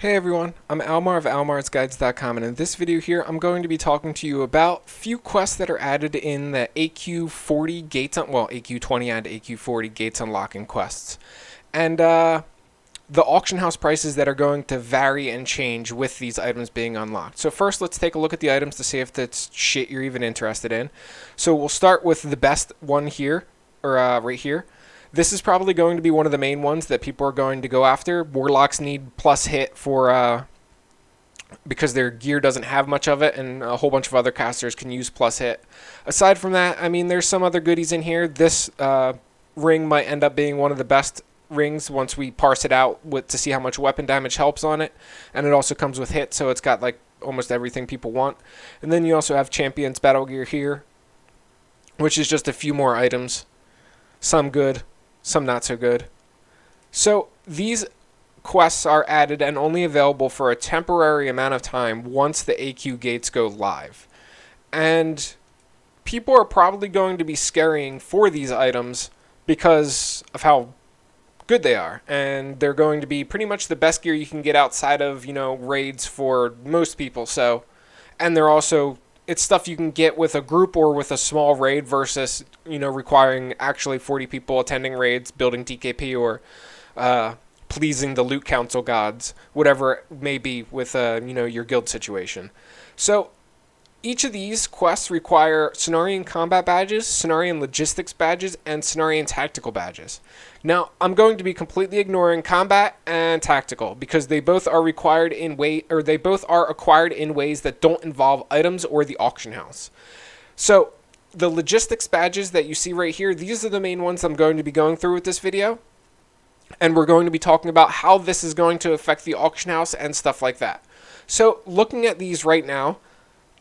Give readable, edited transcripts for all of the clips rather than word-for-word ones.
Hey everyone, I'm Almar of almarsguides.com, and in this video here I'm going to be talking to you about few quests that are added in the AQ40 gates, AQ20 and AQ40 gates unlocking quests. And the auction house prices that are going to vary and change with these items being unlocked. So first let's take a look at the items to see if that's shit you're even interested in. So we'll start with the best one here, or right here. This is probably going to be one of the main ones that people are going to go after. Warlocks need plus hit for because their gear doesn't have much of it, and a whole bunch of other casters can use plus hit. Aside from that, I mean, there's some other goodies in here. This ring might end up being one of the best rings once we parse it out to see how much weapon damage helps on it, and it also comes with hit, so it's got like almost everything people want. And then you also have Champions Battle Gear here, which is just a few more items. Some good, some not so good. So these quests are added and only available for a temporary amount of time once the AQ gates go live. And people are probably going to be scurrying for these items because of how good they are. And they're going to be pretty much the best gear you can get outside of, raids for most people. So, and they're also, it's stuff you can get with a group or with a small raid versus, requiring actually 40 people attending raids, building TKP, or pleasing the loot council gods, whatever it may be with, your guild situation. So each of these quests require Cenarian combat badges, Cenarian logistics badges, and Cenarian tactical badges. Now, I'm going to be completely ignoring combat and tactical because they both are acquired in ways that don't involve items or the auction house. So the logistics badges that you see right here, these are the main ones I'm going to be going through with this video. And we're going to be talking about how this is going to affect the auction house and stuff like that. So looking at these right now,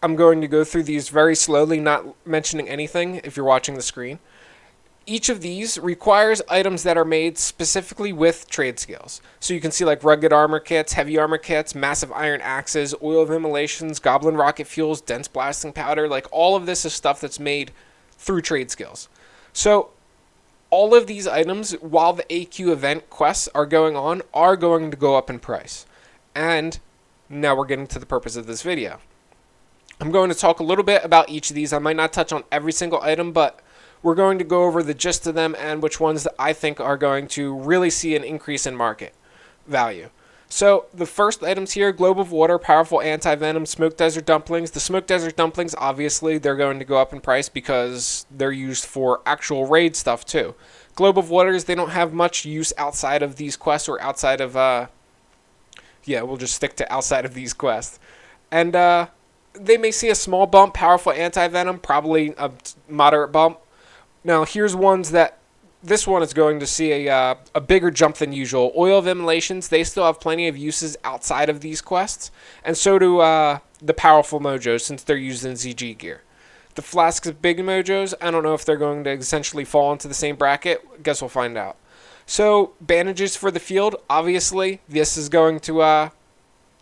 I'm going to go through these very slowly, not mentioning anything if you're watching the screen. Each of these requires items that are made specifically with trade skills. So you can see like rugged armor kits, heavy armor kits, massive iron axes, oil of immolations, goblin rocket fuels, dense blasting powder. Like all of this is stuff that's made through trade skills. So all of these items, while the AQ event quests are going on, are going to go up in price. And now we're getting to the purpose of this video. I'm going to talk a little bit about each of these. I might not touch on every single item, but we're going to go over the gist of them and which ones that I think are going to really see an increase in market value. So the first items here, Globe of Water, Powerful Anti-Venom, Smoke Desert Dumplings. The Smoke Desert Dumplings, obviously, they're going to go up in price because they're used for actual raid stuff too. Globe of Waters, they don't have much use outside of these quests or outside of, we'll just stick to outside of these quests. And they may see a small bump. Powerful Anti-Venom, probably a moderate bump. Now, here's ones that this one is going to see a bigger jump than usual. Oil of Immolations, they still have plenty of uses outside of these quests, and so do the Powerful Mojos, since they're used in ZG gear. The Flasks of Big Mojos, I don't know if they're going to essentially fall into the same bracket. Guess we'll find out. So, bandages for the field, obviously, this is going to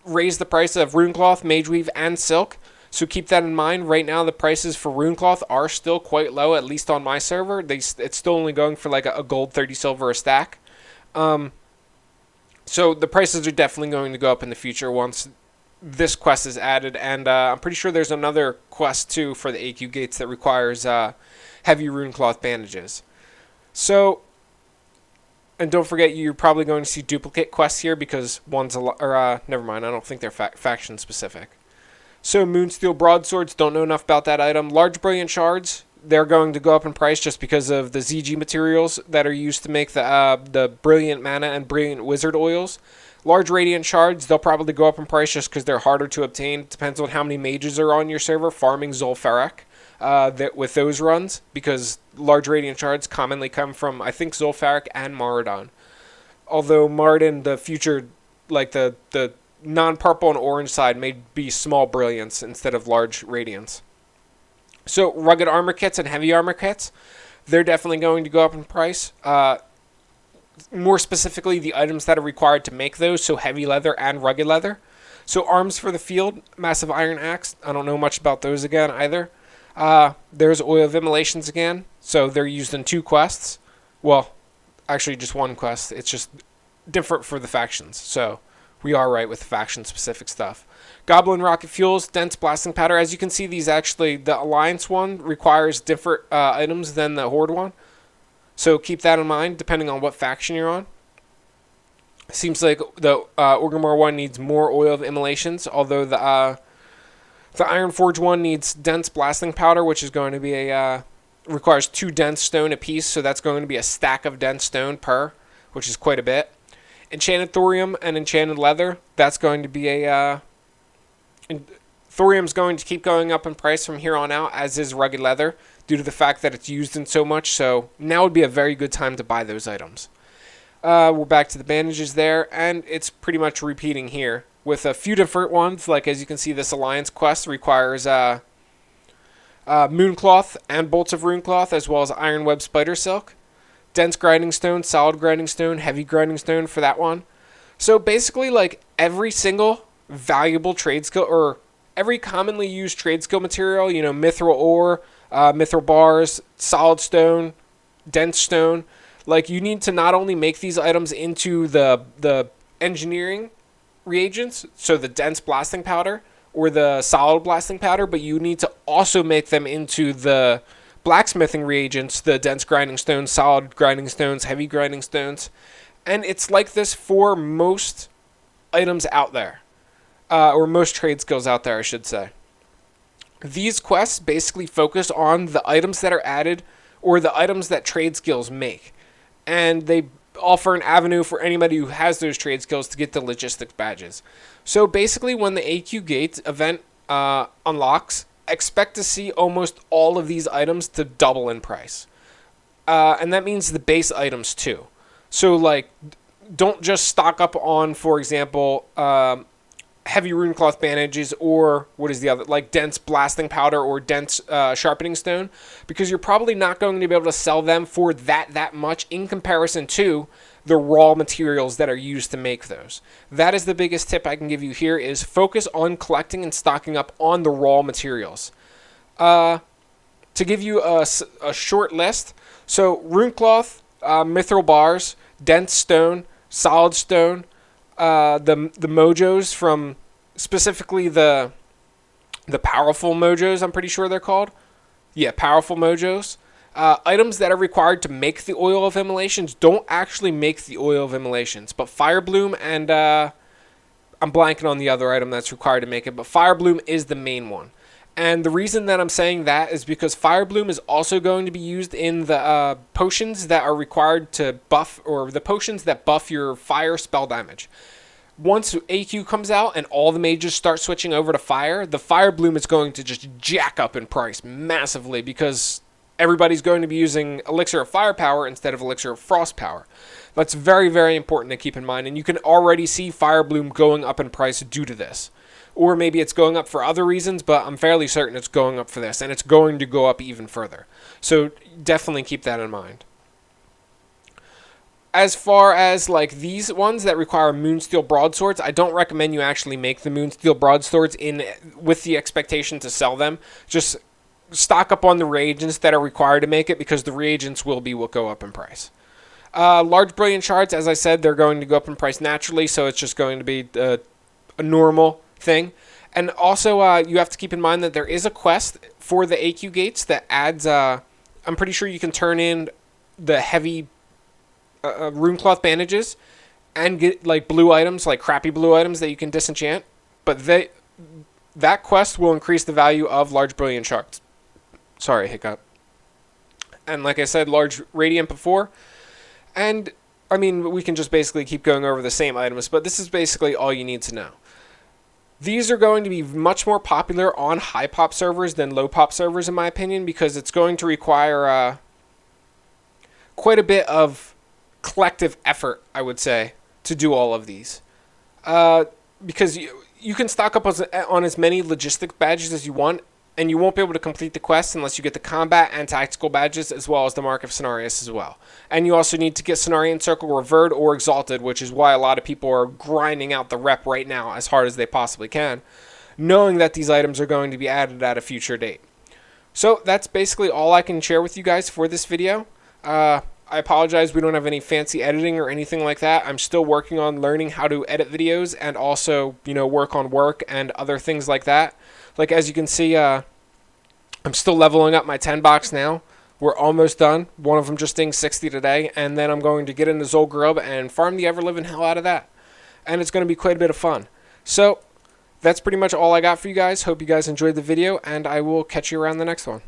raise the price of Runecloth, Mageweave, and Silk. So keep that in mind. Right now, the prices for Runecloth are still quite low, at least on my server. It's still only going for like a gold, 30 silver a stack. So the prices are definitely going to go up in the future once this quest is added. And I'm pretty sure there's another quest too for the AQ gates that requires heavy Runecloth bandages. So, and don't forget, you're probably going to see duplicate quests here because one's never mind. I don't think they're faction specific. So Moonsteel Broadswords, don't know enough about that item. Large Brilliant Shards, they're going to go up in price just because of the ZG materials that are used to make the Brilliant Mana and Brilliant Wizard oils. Large Radiant Shards, they'll probably go up in price just because they're harder to obtain. It depends on how many mages are on your server farming Zul'Farrak with those runs, because large Radiant Shards commonly come from, I think, Zul'Farrak and Maradon. Although Maradon, the future, like the non-purple and orange side, may be small brilliance instead of large radiance. So rugged armor kits and heavy armor kits, they're definitely going to go up in price. More specifically, the items that are required to make those, so heavy leather and rugged leather. So arms for the field, massive iron axe, I don't know much about those again either. There's oil of immolations again, so they're used in 2 quests. Well, actually just 1 quest, it's just different for the factions. So We are right with the faction-specific stuff. Goblin rocket fuels, dense blasting powder. As you can see, these actually, the Alliance one requires different items than the Horde one. So keep that in mind, depending on what faction you're on. Seems like the Orgrimmar one needs more oil of immolations, although the Ironforge one needs dense blasting powder, which is going to be requires 2 dense stone apiece, so that's going to be a stack of dense stone per, which is quite a bit. Enchanted thorium and enchanted leather, that's going to be thorium's going to keep going up in price from here on out, as is rugged leather, due to the fact that it's used in so much, so now would be a very good time to buy those items. We're back to the bandages there, and it's pretty much repeating here with a few different ones. Like, as you can see, this Alliance quest requires Mooncloth and Bolts of Runecloth, as well as Iron Web Spider Silk. Dense Grinding Stone, Solid Grinding Stone, Heavy Grinding Stone for that one. So basically, like, every single valuable trade skill, or every commonly used trade skill material, you know, mithril ore, mithril bars, solid stone, dense stone. Like, you need to not only make these items into the engineering reagents, so the dense blasting powder or the solid blasting powder, but you need to also make them into the blacksmithing reagents, the dense grinding stones, solid grinding stones, heavy grinding stones. And it's like this for most items out there, or most trade skills out there, I should say. These quests basically focus on the items that are added, or the items that trade skills make. And they offer an avenue for anybody who has those trade skills to get the logistics badges. So basically, when the AQ Gate event unlocks, expect to see almost all of these items to double in price. And that means the base items too. So, like, don't just stock up on, for example, heavy runecloth bandages, or what is the other, like dense blasting powder or dense sharpening stone, because you're probably not going to be able to sell them for that much in comparison to the raw materials that are used to make those. That is the biggest tip I can give you here, is focus on collecting and stocking up on the raw materials. To give you a short list, so runecloth, mithril bars, dense stone, solid stone, the mojos from specifically the powerful mojos, I'm pretty sure they're called. Yeah, powerful mojos. Items that are required to make the oil of immolations don't actually make the oil of immolations, but Firebloom and I'm blanking on the other item that's required to make it, but Firebloom is the main one. And the reason that I'm saying that is because Firebloom is also going to be used in the potions that are required to buff, or the potions that buff your fire spell damage. Once AQ comes out and all the mages start switching over to fire, the Firebloom is going to just jack up in price massively, because everybody's going to be using Elixir of Firepower instead of Elixir of Frost Power. That's very, very important to keep in mind, and you can already see Firebloom going up in price due to this. Or maybe it's going up for other reasons, but I'm fairly certain it's going up for this, and it's going to go up even further. So definitely keep that in mind. As far as like these ones that require Moonsteel broadswords, I don't recommend you actually make the Moonsteel broadswords with the expectation to sell them. Just stock up on the reagents that are required to make it, because the reagents will be what go up in price. Large brilliant shards, as I said, they're going to go up in price naturally, so it's just going to be a normal thing. And also, you have to keep in mind that there is a quest for the AQ gates that adds, I'm pretty sure you can turn in the heavy runecloth bandages and get like blue items, like crappy blue items that you can disenchant, but that quest will increase the value of large brilliant shards. Sorry, hiccup. And like I said, large radiant before, and I mean, we can just basically keep going over the same items, but this is basically all you need to know. These are going to be much more popular on high pop servers than low pop servers, in my opinion, because it's going to require quite a bit of collective effort, I would say, to do all of these. Because you can stock up on as many logistic badges as you want, and you won't be able to complete the quest unless you get the combat and tactical badges, as well as the Mark of Cenarius as well. And you also need to get Cenarian Circle Revered or Exalted, which is why a lot of people are grinding out the rep right now as hard as they possibly can, knowing that these items are going to be added at a future date. So that's basically all I can share with you guys for this video. I I apologize, we don't have any fancy editing or anything like that. I'm still working on learning how to edit videos and also, work on work and other things like that. Like, as you can see, I'm still leveling up my 10 box now. We're almost done. One of them just dinged 60 today, and then I'm going to get into Zolgrub and farm the ever-living hell out of that. And it's going to be quite a bit of fun. So, that's pretty much all I got for you guys. Hope you guys enjoyed the video, and I will catch you around the next one.